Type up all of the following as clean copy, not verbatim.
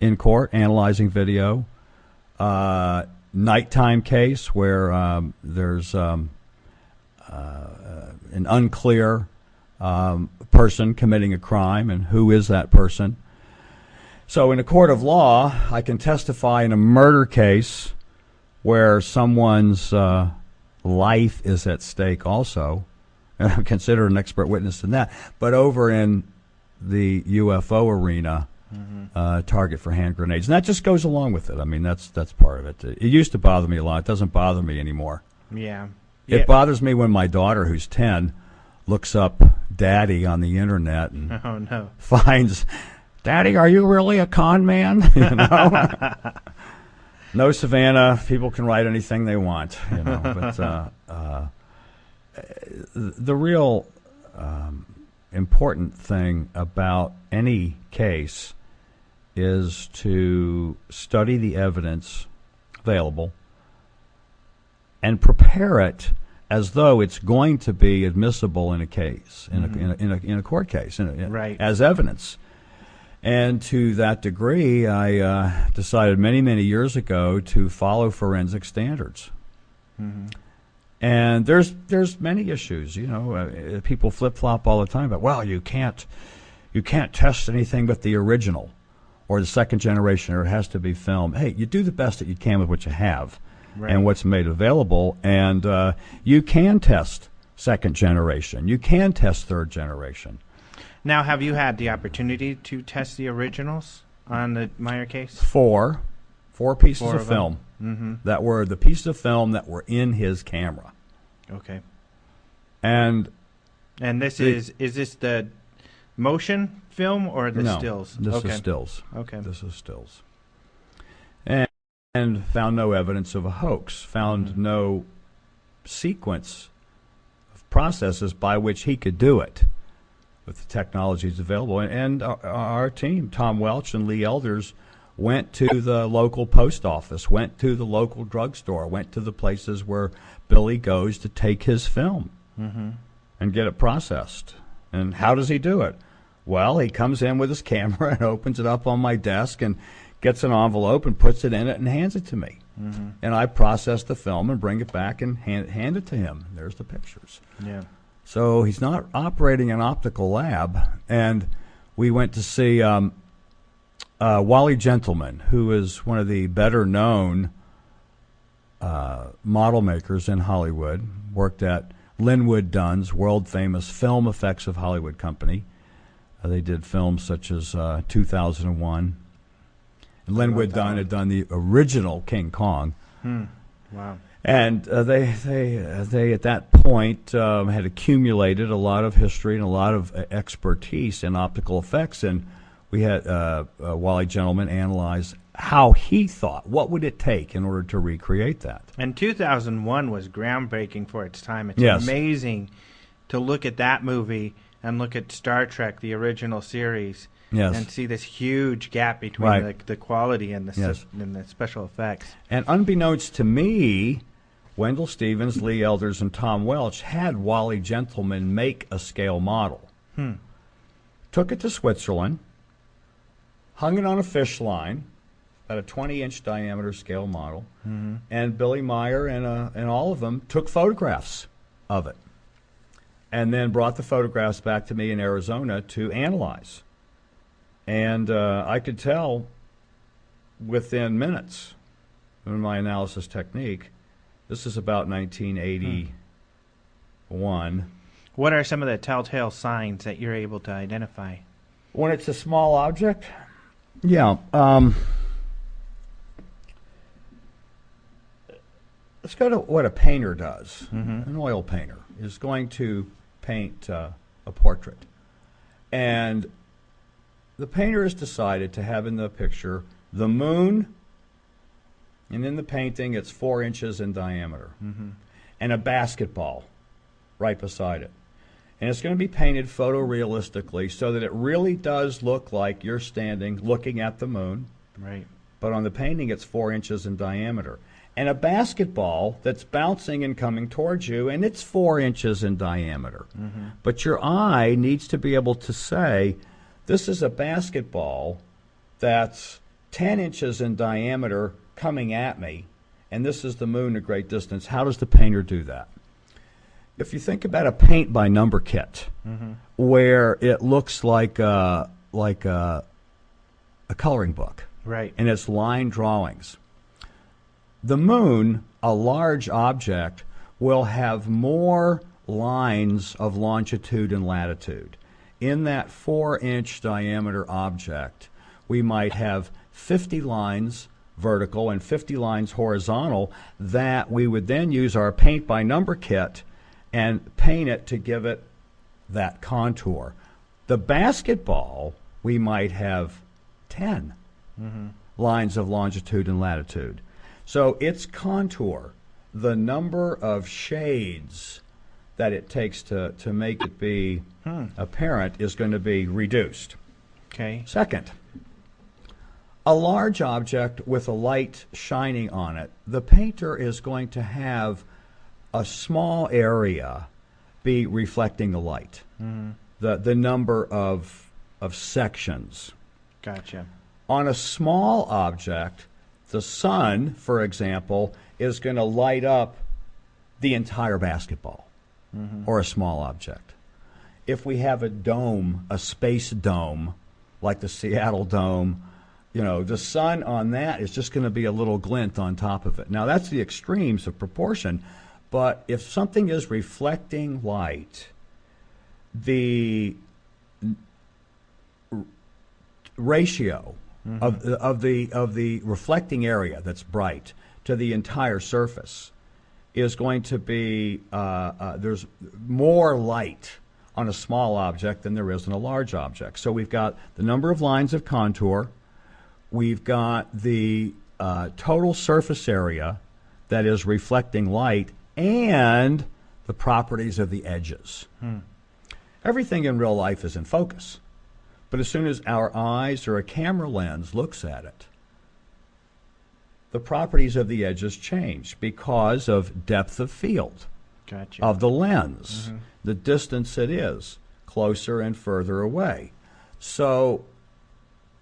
in court analyzing video. Nighttime case where there's an unclear person committing a crime, and who is that person. So in a court of law, I can testify in a murder case where someone's life is at stake also, and I'm considered an expert witness in that. But over in the UFO arena, target for hand grenades, and that just goes along with it. I mean, that's part of it. It used to bother me a lot. It doesn't bother me anymore. Yeah. It bothers me when my daughter, who's 10, looks up Daddy on the internet and finds, Daddy, are you really a con man? You know? No, Savannah, people can write anything they want, you know. But the real important thing about any case is to study the evidence available and prepare it as though it's going to be admissible in a case, in a court case, right, as evidence. And to that degree, I decided many years ago to follow forensic standards. And there's many issues, you know. People flip-flop all the time, but well, you can't test anything but the original or the second generation, or it has to be film. Hey, you do the best that you can with what you have, right, and what's made available, and you can test second generation. You can test third generation. Now, have you had the opportunity to test the originals on the Meyer case? Four pieces of film that were the pieces of film that were in his camera. Okay. And this is this the motion film or the stills? This is stills. Okay. This is stills. And found no evidence of a hoax. Found no sequence of processes by which he could do it with the technologies available. And our team, Tom Welch and Lee Elders, went to the local post office, went to the local drugstore, went to the places where Billy goes to take his film and get it processed. And how does he do it? Well, he comes in with his camera and opens it up on my desk and gets an envelope and puts it in it and hands it to me. And I process the film and bring it back and hand it to him. There's the pictures. Yeah. So he's not operating an optical lab. And we went to see Wally Gentleman, who is one of the better-known model makers in Hollywood, worked at Linwood Dunn's world-famous Film Effects of Hollywood company. They did films such as 2001. And Linwood Dunn had done the original King Kong. Wow. And they at that point had accumulated a lot of history and a lot of expertise in optical effects, and we had Wally Gentleman analyze how he thought, what would it take in order to recreate that. And 2001 was groundbreaking for its time. It's amazing to look at that movie and look at Star Trek, the original series, and see this huge gap between the quality and the special effects. And unbeknownst to me, Wendell Stevens, Lee Elders, and Tom Welch had Wally Gentleman make a scale model. Took it to Switzerland, hung it on a fish line, at a 20-inch diameter scale model, and Billy Meyer and all of them took photographs of it, and then brought the photographs back to me in Arizona to analyze. And I could tell within minutes in my analysis technique, this is about 1981. What are some of the telltale signs that you're able to identify? When it's a small object? Yeah. Let's go to what a painter does. An oil painter is going to paint a portrait. And the painter has decided to have in the picture the moon, and in the painting it's 4 inches in diameter, and a basketball right beside it. And it's going to be painted photorealistically so that it really does look like you're standing looking at the moon. Right. But on the painting it's 4 inches in diameter. And a basketball that's bouncing and coming towards you, and it's 4 inches in diameter. But your eye needs to be able to say, this is a basketball that's 10 inches in diameter coming at me, and this is the moon at great distance. How does the painter do that? If you think about a paint-by-number kit, where it looks like a coloring book, right, and it's line drawings, the moon, a large object, will have more lines of longitude and latitude. In that 4-inch diameter object, we might have 50 lines vertical and 50 lines horizontal that we would then use our paint-by-number kit and paint it to give it that contour. The basketball, we might have 10 lines of longitude and latitude. So its contour, the number of shades that it takes to make it be apparent, is going to be reduced. Okay. Second, a large object with a light shining on it, the painter is going to have a small area be reflecting the light. The number of sections. Gotcha. On a small object, the sun, for example, is going to light up the entire basketball or a small object. If we have a dome, a space dome, like the Seattle Dome, the sun on that is just going to be a little glint on top of it. Now, that's the extremes of proportion, but if something is reflecting light, the ratio of the reflecting area that's bright to the entire surface is going to be there's more light on a small object than there is in a large object. So we've got the number of lines of contour, we've got the total surface area that is reflecting light, and the properties of the edges. Everything in real life is in focus. But as soon as our eyes or a camera lens looks at it, the properties of the edges change because of depth of field of the lens, the distance it is, closer and further away. So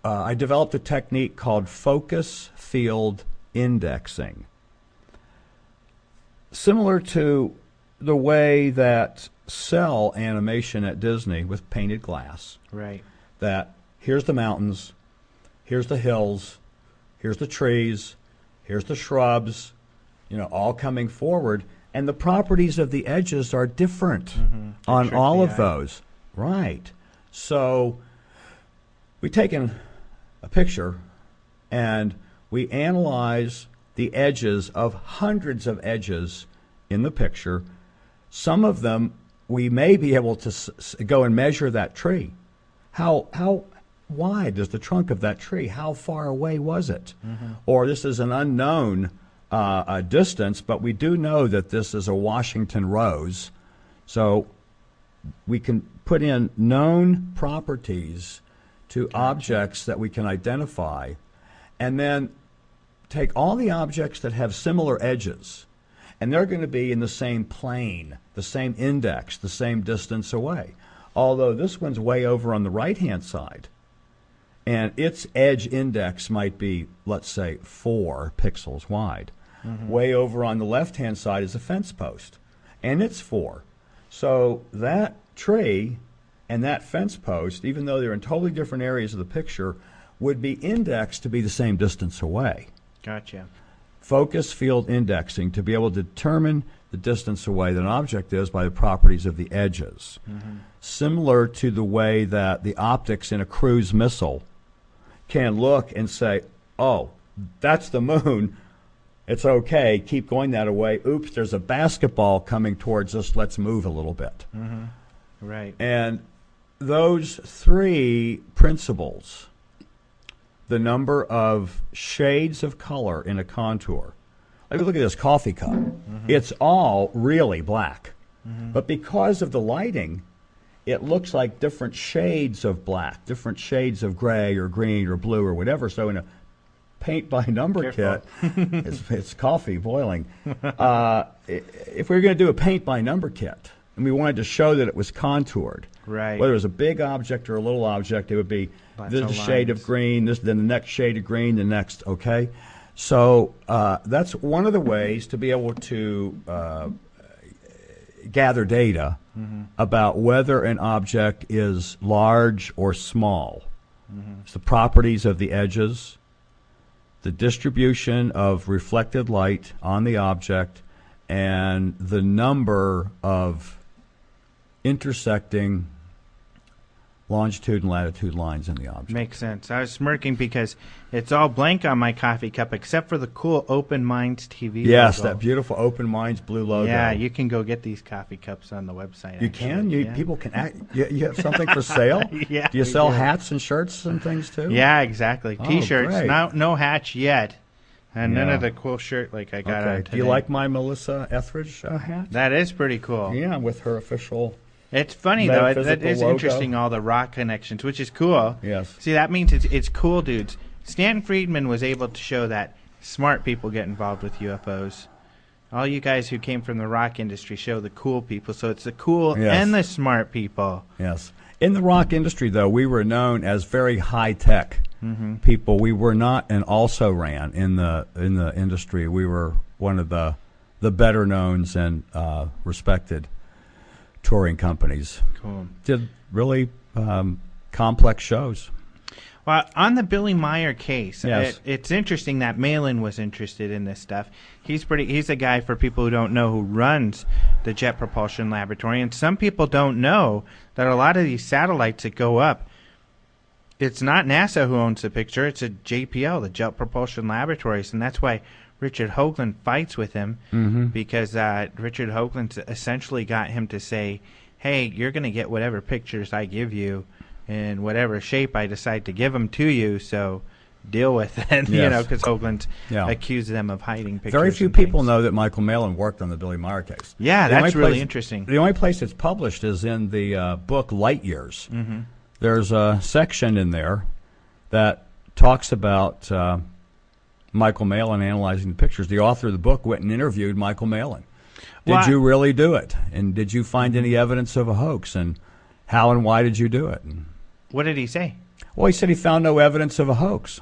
I developed a technique called focus field indexing. Similar to the way that cell animation at Disney with painted glass. Right. That here's the mountains, here's the hills, here's the trees, here's the shrubs, all coming forward, and the properties of the edges are different on all of those. Right. So we've taken a picture and we analyze the edges of hundreds of edges in the picture. Some of them we may be able to go and measure that tree. How wide is the trunk of that tree? How far away was it? Or this is an unknown distance, but we do know that this is a Washington rose. So we can put in known properties to objects that we can identify, and then take all the objects that have similar edges, and they're going to be in the same plane, the same index, the same distance away. Although this one's way over on the right-hand side, and its edge index might be, let's say, 4 pixels wide. Way over on the left-hand side is a fence post, and it's 4. So that tree and that fence post, even though they're in totally different areas of the picture, would be indexed to be the same distance away. Gotcha. Focus field indexing, to be able to determine the distance away that an object is by the properties of the edges. Similar to the way that the optics in a cruise missile can look and say, oh, that's the moon, it's okay, keep going that way. Oops, there's a basketball coming towards us, let's move a little bit. Right. And those 3 principles, the number of shades of color in a contour. Like, look at this coffee cup. It's all really black. But because of the lighting, it looks like different shades of black, different shades of gray or green or blue or whatever. So in a paint-by-number kit, it's coffee boiling. If we were going to do a paint-by-number kit, and we wanted to show that it was contoured, Right. Whether it was a big object or a little object, it would be this is a shade of green, then the next shade of green, the next, okay? So that's one of the ways to be able to gather data about whether an object is large or small. It's the properties of the edges, the distribution of reflected light on the object, and the number of intersecting longitude and latitude lines in the object. Makes sense. I was smirking because it's all blank on my coffee cup except for the cool Open Minds TV Yes, logo. that beautiful Open Minds blue logo. Yeah, you can go get these coffee cups on the website. You can? People can you have something for sale? Yeah. Do you sell hats and shirts and things too? Yeah, exactly. T-shirts. Great. No hats yet. And none of the cool shirt like I got on today. Do you like my Melissa Etheridge hat? That is pretty cool. Yeah, with her official... It's funny, though. It is interesting, all the rock connections, which is cool. Yes. See, that means it's cool, dudes. Stan Friedman was able to show that smart people get involved with UFOs. All you guys who came from the rock industry show the cool people, so it's the cool and the smart people. Yes. In the rock industry, though, we were known as very high-tech people. We were not an also-ran in the industry. We were one of the better-knowns and respected touring companies. Cool. Did really complex shows. Well, on the Billy Meyer case, yes. It's interesting that Malin was interested in this stuff. He's a guy, for people who don't know, who runs the Jet Propulsion Laboratory. And some people don't know that a lot of these satellites that go up, it's not NASA who owns the picture. It's a JPL, the Jet Propulsion Laboratories. And that's why Richard Hoagland fights with him, because Richard Hoagland essentially got him to say, hey, you're going to get whatever pictures I give you in whatever shape I decide to give them to you, so deal with it. Yes. Because Hoagland accused them of hiding pictures. Very few people know that Michael Malin worked on the Billy Meyer case. Yeah, that's really interesting. The only place it's published is in the book Light Years. There's a section in there that talks about Michael Malin analyzing the pictures. The author of the book went and interviewed Michael Malin. Did you really do it? And did you find any evidence of a hoax? And how and why did you do it? And what did he say? Well, he said he found no evidence of a hoax.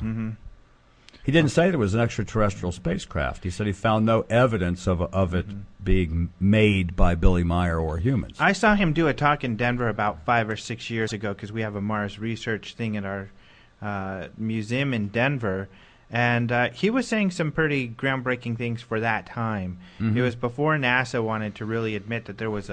He didn't say there was an extraterrestrial spacecraft. He said he found no evidence of it being made by Billy Meyer or humans. I saw him do a talk in Denver about 5 or 6 years ago, because we have a Mars research thing at our museum in Denver. And he was saying some pretty groundbreaking things for that time. It was before NASA wanted to really admit that there was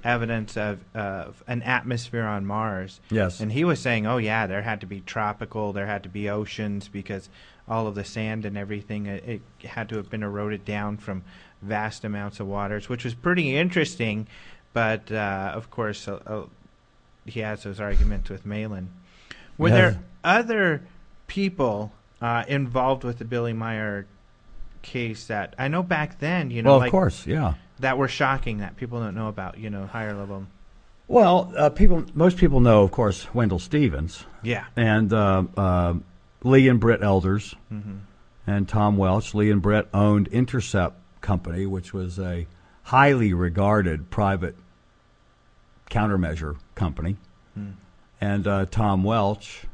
evidence of an atmosphere on Mars. Yes. And he was saying, oh, yeah, there had to be tropical, there had to be oceans, because all of the sand and everything, it had to have been eroded down from vast amounts of waters, which was pretty interesting. But, of course, he has those arguments with Malin. Were there other people involved with the Billy Meyer case that I know back then, well, of course, that were shocking that people don't know about, higher level? Well, most people know, of course, Wendell Stevens. Yeah. And Lee and Britt Elders and Tom Welch. Lee and Britt owned Intercept Company, which was a highly regarded private countermeasure company. And Tom Welch,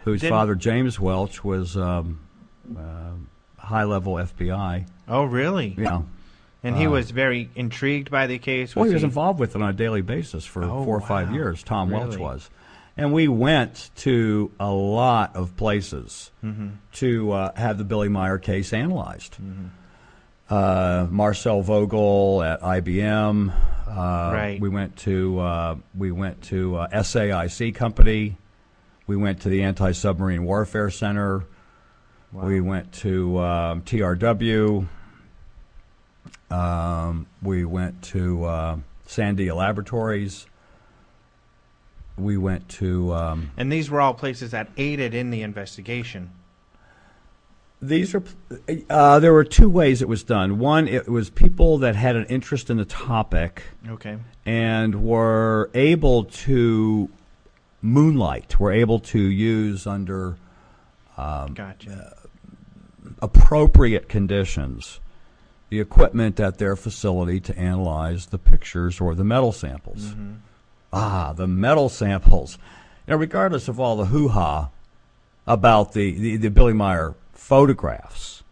whose father, James Welch, was high-level FBI. Oh, really? Yeah. And he was very intrigued by the case? Well, he was involved with it on a daily basis for 4 or 5 years. Tom Welch was. And we went to a lot of places to have the Billy Meyer case analyzed. Marcel Vogel at IBM. Right. We went to SAIC Company. We went to the Anti-Submarine Warfare Center. Wow. We went to TRW. We went to Sandia Laboratories. We went to... and these were all places that aided in the investigation. These are... there were 2 ways it was done. One, it was people that had an interest in the topic. Okay. And were able to moonlight, were able to use under appropriate conditions the equipment at their facility to analyze the pictures or the metal samples. The metal samples. Regardless of all the hoo-ha about the Billy Meyer photographs,